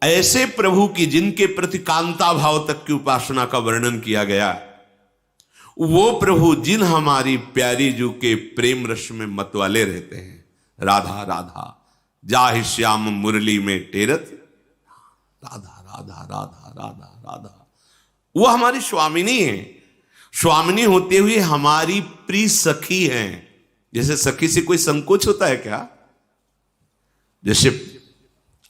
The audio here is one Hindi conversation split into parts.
ऐसे प्रभु की जिनके प्रति कांता भाव तक की उपासना का वर्णन किया गया, वो प्रभु जिन हमारी प्यारी जू के प्रेम रस में मतवाले रहते हैं, राधा राधा जाहि श्याम मुरली में टेरत, राधा राधा राधा राधा राधा, वो हमारी स्वामिनी है। स्वामिनी होते हुए हमारी प्रिय सखी हैं। जैसे सखी से कोई संकोच होता है क्या? जैसे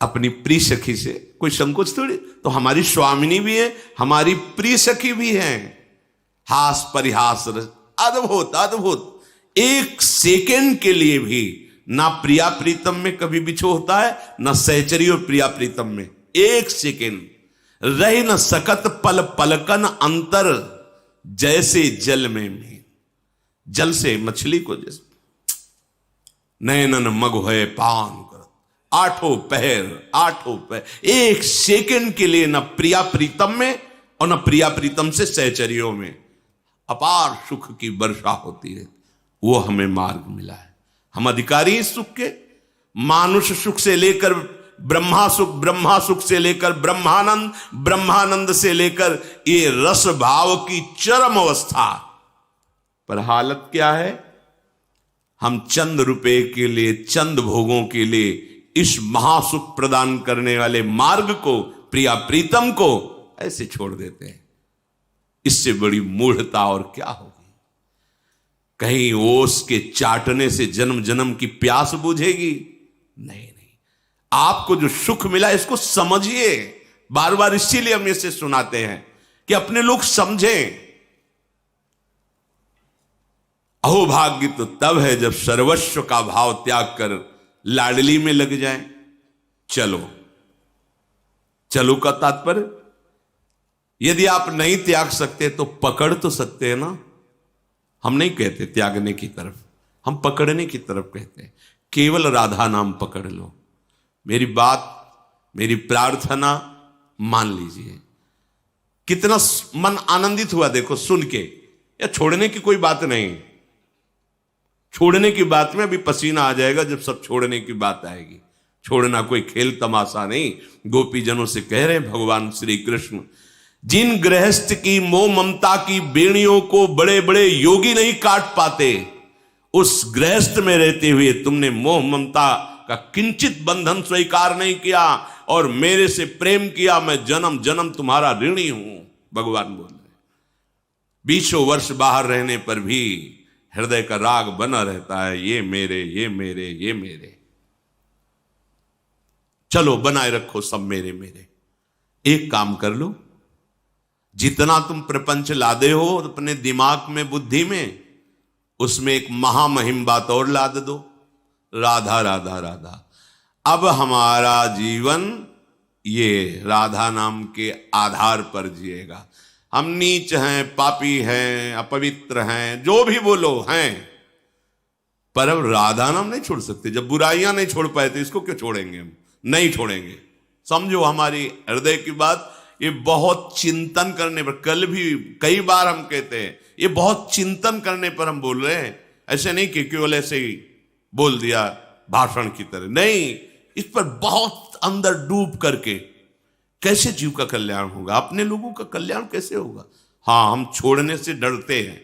अपनी प्रिय सखी से कोई संकोच थोड़ी, तो हमारी स्वामिनी भी है, हमारी प्रिय सखी भी है। हास परिहास रस, अद्भुत अद्भुत। एक सेकेंड के लिए भी ना प्रिया प्रीतम में कभी बिछो होता है, ना सहचरी और प्रिया प्रीतम में एक सेकेंड रही न सकत पल पलकन अंतर, जैसे जल में जल से मछली को जैसे नयनन मग है पान कर, आठों पहर एक सेकेंड के लिए न प्रिया प्रीतम में और न प्रिया प्रीतम से सहचरियों में अपार सुख की वर्षा होती है। वो हमें मार्ग मिला है। हम अधिकारी इस सुख के, मानुष सुख से लेकर ब्रह्मा सुख से लेकर ब्रह्मानंद, ब्रह्मानंद से लेकर ये रस भाव की चरम अवस्था। पर हालत क्या है? हम चंद रुपए के लिए, चंद भोगों के लिए इस महासुख प्रदान करने वाले मार्ग को, प्रिया प्रीतम को ऐसे छोड़ देते हैं। इससे बड़ी मूढ़ता और क्या होगी? कहीं ओस के चाटने से जन्म जन्म की प्यास बुझेगी? नहीं। आपको जो सुख मिला इसको समझिए। बार बार इसीलिए हम इसे सुनाते हैं कि अपने लोग समझें। अहोभाग्य तो तब है जब सर्वस्व का भाव त्याग कर लाडली में लग जाए। चलो का तात्पर्य, यदि आप नहीं त्याग सकते तो पकड़ तो सकते हैं ना। हम नहीं कहते त्यागने की तरफ, हम पकड़ने की तरफ कहते हैं। केवल राधा नाम पकड़ लो। मेरी बात, मेरी प्रार्थना मान लीजिए। कितना मन आनंदित हुआ देखो सुन के। या छोड़ने की कोई बात नहीं, छोड़ने की बात में अभी पसीना आ जाएगा जब सब छोड़ने की बात आएगी। छोड़ना कोई खेल तमाशा नहीं। गोपीजनों से कह रहे हैं भगवान श्री कृष्ण, जिन गृहस्थ की मोह ममता की बेड़ियों को बड़े बड़े योगी नहीं काट पाते, उस गृहस्थ में रहते हुए तुमने मोह ममता का किंचित बंधन स्वीकार नहीं किया और मेरे से प्रेम किया। मैं जन्म जन्म तुम्हारा ऋणी हूं, भगवान बोल रहे। 20 वर्ष बाहर रहने पर भी हृदय का राग बना रहता है, ये मेरे, ये मेरे, ये मेरे। चलो बनाए रखो सब मेरे मेरे। एक काम कर लो, जितना तुम प्रपंच लादे हो अपने दिमाग में, बुद्धि में, उसमें एक महामहिम बात और लाद दो, राधा राधा राधा। अब हमारा जीवन ये राधा नाम के आधार पर जिएगा। हम नीच हैं, पापी हैं, अपवित्र हैं, जो भी बोलो हैं, पर अब राधा नाम नहीं छोड़ सकते। जब बुराइयां नहीं छोड़ पाए तो इसको क्यों छोड़ेंगे? हम नहीं छोड़ेंगे। समझो हमारी हृदय की बात। ये बहुत चिंतन करने पर, कल भी कई बार हम कहते हैं, ये बहुत चिंतन करने पर हम बोल रहे हैं। ऐसे नहीं कि केवल ऐसे ही बोल दिया भाषण की तरह, नहीं। इस पर बहुत अंदर डूब करके कैसे जीव का कल्याण होगा, अपने लोगों का कल्याण कैसे होगा। हाँ, हम छोड़ने से डरते हैं,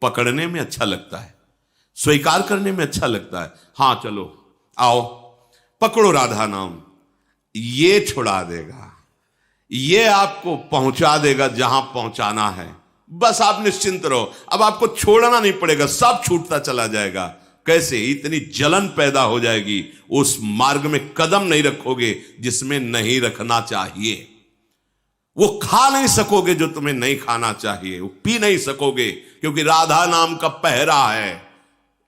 पकड़ने में अच्छा लगता है, स्वीकार करने में अच्छा लगता है। हाँ चलो आओ पकड़ो राधा नाम, ये छुड़ा देगा, ये आपको पहुंचा देगा जहां पहुंचाना है। बस आप निश्चिंत रहो, अब आपको छोड़ना नहीं पड़ेगा, सब छूटता चला जाएगा। कैसे? इतनी जलन पैदा हो जाएगी, उस मार्ग में कदम नहीं रखोगे जिसमें नहीं रखना चाहिए। वो खा नहीं सकोगे जो तुम्हें नहीं खाना चाहिए, वो पी नहीं सकोगे, क्योंकि राधा नाम का पहरा है।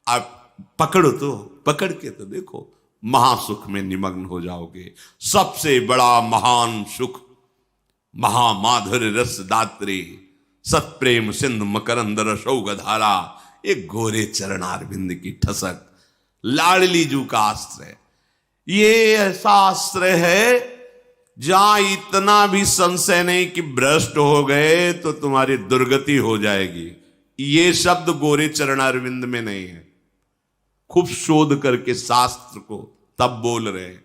आप पकड़ो तो, पकड़ के तो देखो, महासुख में निमग्न हो जाओगे। सबसे बड़ा महान सुख, महामाधुर्य रस दात्री, सत्प्रेम सिंधु मकरंद रसौग धारा, एक गोरे चरणारविंद की ठसक, लाडली जू का आश्रय। ये ऐसा आश्रय है जहां इतना भी संशय नहीं कि भ्रष्ट हो गए तो तुम्हारी दुर्गति हो जाएगी। ये शब्द गोरे चरणारविंद में नहीं है। खूब शोध करके शास्त्र को तब बोल रहे हैं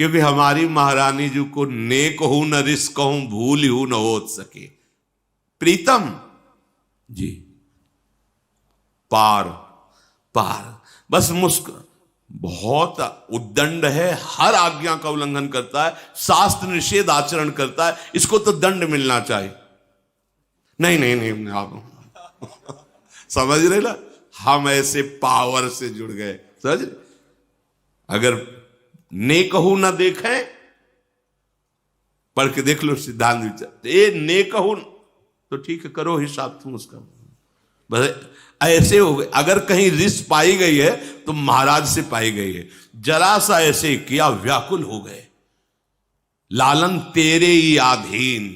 क्योंकि हमारी महारानी जी को नेक हूं न रिस्क हूं भूल हूं न हो सके। प्रीतम जी पार पार बस बहुत उद्दंड है, हर आज्ञा का उल्लंघन करता है, शास्त्र निषेध आचरण करता है, इसको तो दंड मिलना चाहिए। नहीं नहीं नहीं आप समझ रहे ना, हम ऐसे पावर से जुड़ गए, समझ रहे? अगर नेकहू ना देखें, पढ़ के देख लो सिद्धांत विचार, ये नेकहू तो ठीक है, करो हिसाब तुम उसका, बस ऐसे हो गए। अगर कहीं रिस पाई गई है तो महाराज से पाई गई है। जरा सा ऐसे किया, व्याकुल हो गए। लालन तेरे ही आधीन,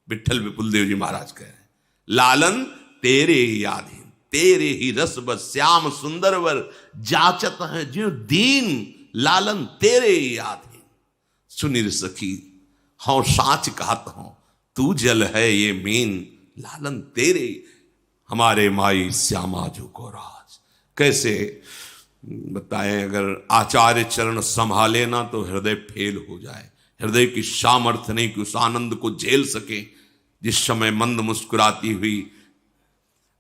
विठल विपुल देव जी महाराज कह रहे हैं, लालन तेरे ही आधीन, तेरे ही रस बस श्याम सुंदर वर जाचत है जो दीन, लालन तेरे ही आधीन। सुनिर सखी हाँ साच कहत हूं, तू जल है ये मीन, लालन तेरे हमारे माई श्यामा जो को राज। कैसे बताएं, अगर आचार्य चरण संभाले ना तो हृदय फेल हो जाए। हृदय की सामर्थ्य नहीं कि उस आनंद को झेल सके। जिस समय मंद मुस्कुराती हुई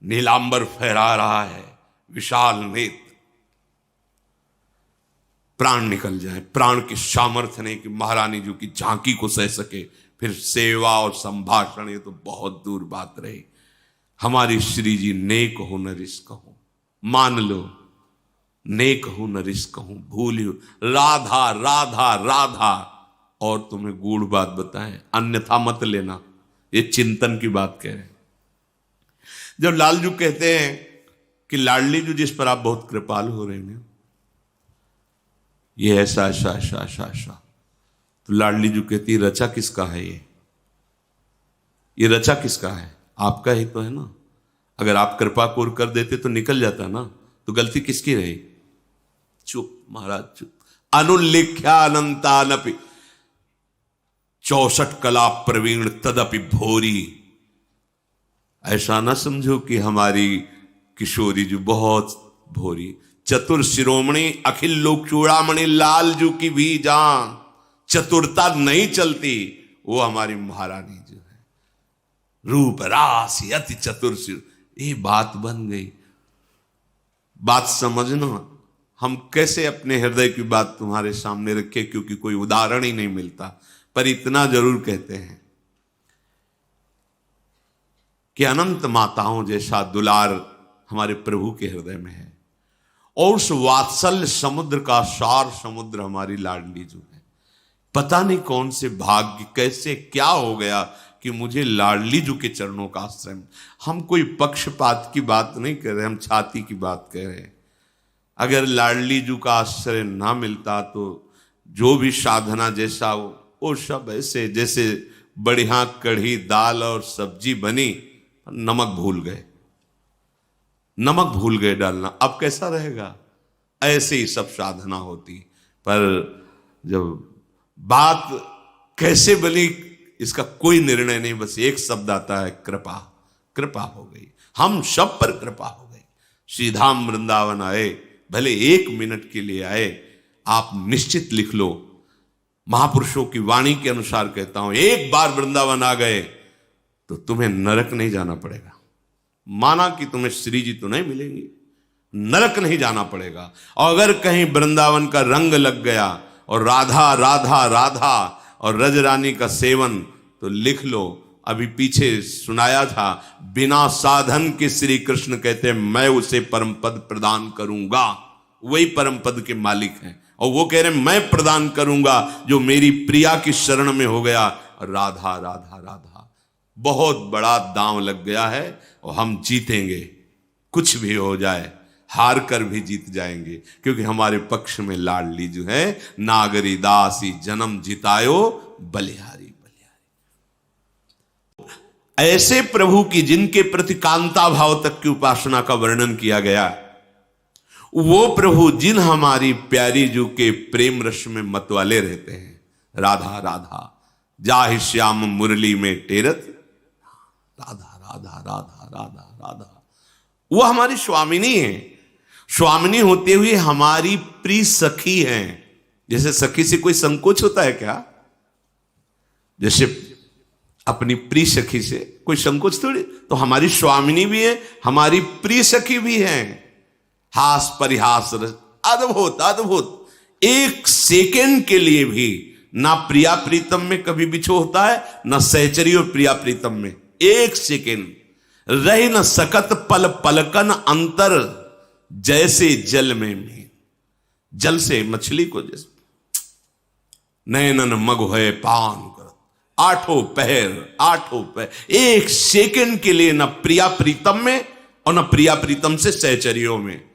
नीलांबर फहरा रहा है, विशाल नेत्र, प्राण निकल जाए, प्राण की सामर्थ्य नहीं कि महारानी जी की झांकी को सह सके। फिर सेवा और संभाषण, ये तो बहुत दूर बात रही। हमारी श्री जी नेक हो न रिस्क हो, मान लो नेक हो न रिस्क हो, भूल हो राधा राधा राधा। और तुम्हें गूढ़ बात बताएं, अन्यथा मत लेना, ये चिंतन की बात कह रहे हैं। जब लालजू कहते हैं कि लाडली जी जिस पर आप बहुत कृपालु हो रहे हैं, ये ऐसा ऐसा ऐसा ऐसा ऐसा, तो लाडली जी कहती रचा किसका है, ये रचा किसका है, आपका ही तो है ना। अगर आप कृपा कोर कर देते तो निकल जाता ना, तो गलती किसकी रही? चुप महाराज चुप। अनुल्लेख्या अनंतानपि 64 कला प्रवीण तदपि भोरी। ऐसा ना समझो कि हमारी किशोरी जी बहुत भोरी। चतुर शिरोमणि अखिल लोक चूड़ामणि लालजू की भी जान, चतुरता नहीं चलती, वो हमारी महारानी जो है। रूप राशि अति चतुर, ये बात बन गई। बात समझना, हम कैसे अपने हृदय की बात तुम्हारे सामने रखे, क्योंकि कोई उदाहरण ही नहीं मिलता। पर इतना जरूर कहते हैं कि अनंत माताओं जैसा दुलार हमारे प्रभु के हृदय में है, और उस वात्सल्य समुद्र का सार समुद्र हमारी लाडली जो है। पता नहीं कौन से भाग्य, कैसे क्या हो गया कि मुझे लाडली जी के चरणों का आश्रय। हम कोई पक्षपात की बात नहीं कर रहे, हम छाती की बात कह रहे हैं। अगर लाडली जी का आश्रय ना मिलता तो जो भी साधना जैसा हो, वो सब ऐसे जैसे बढ़िया कढ़ी दाल और सब्जी बनी, नमक भूल गए, नमक भूल गए डालना, अब कैसा रहेगा? ऐसे ही सब साधना होती। पर जब बात कैसे बनी इसका कोई निर्णय नहीं, बस एक शब्द आता है, कृपा। कृपा हो गई, हम सब पर कृपा हो गई। श्रीधाम वृंदावन आए, भले 1 मिनट के लिए आए, आप निश्चित लिख लो, महापुरुषों की वाणी के अनुसार कहता हूं, एक बार वृंदावन आ गए तो तुम्हें नरक नहीं जाना पड़ेगा। माना कि तुम्हें श्री जी तो नहीं मिलेंगी, नरक नहीं जाना पड़ेगा। और अगर कहीं वृंदावन का रंग लग गया और राधा राधा राधा और रज रानी का सेवन, तो लिख लो, अभी पीछे सुनाया था, बिना साधन के श्री कृष्ण कहते हैं मैं उसे परम पद प्रदान करूंगा। वही परम पद के मालिक हैं, और वो कह रहे हैं मैं प्रदान करूंगा जो मेरी प्रिया की शरण में हो गया। राधा राधा राधा, बहुत बड़ा दांव लग गया है, और हम जीतेंगे, कुछ भी हो जाए, हार कर भी जीत जाएंगे, क्योंकि हमारे पक्ष में लाडली जो है। नागरी दासी जन्म जितायो बलिहारी बलिहारी। ऐसे प्रभु की जिनके प्रति कांता भाव तक की उपासना का वर्णन किया गया, वो प्रभु जिन हमारी प्यारी जू के प्रेम रस में मतवाले रहते हैं। राधा राधा जाहि श्याम मुरली में टेरत, राधा राधा राधा राधा राधा, वो हमारी स्वामिनी है। स्वामिनी होते हुए हमारी प्रिय सखी हैं। जैसे सखी से कोई संकोच होता है क्या? जैसे अपनी प्रिय सखी से कोई संकोच थोड़ी। तो हमारी स्वामिनी भी है, हमारी प्रिय सखी भी है। हास परिहास रस, अद्भुत अद्भुत। एक सेकेंड के लिए भी ना प्रिया प्रीतम में कभी बिछो होता है, ना सहचरी और प्रिया प्रीतम में एक सेकेंड रही न सकत पल पलकन अंतर, जैसे जल में जल से मछली को जैसे नैनन मग है पान कर, आठों पहर एक सेकेंड के लिए न प्रिया प्रीतम में और न प्रिया प्रीतम से सहचरियों में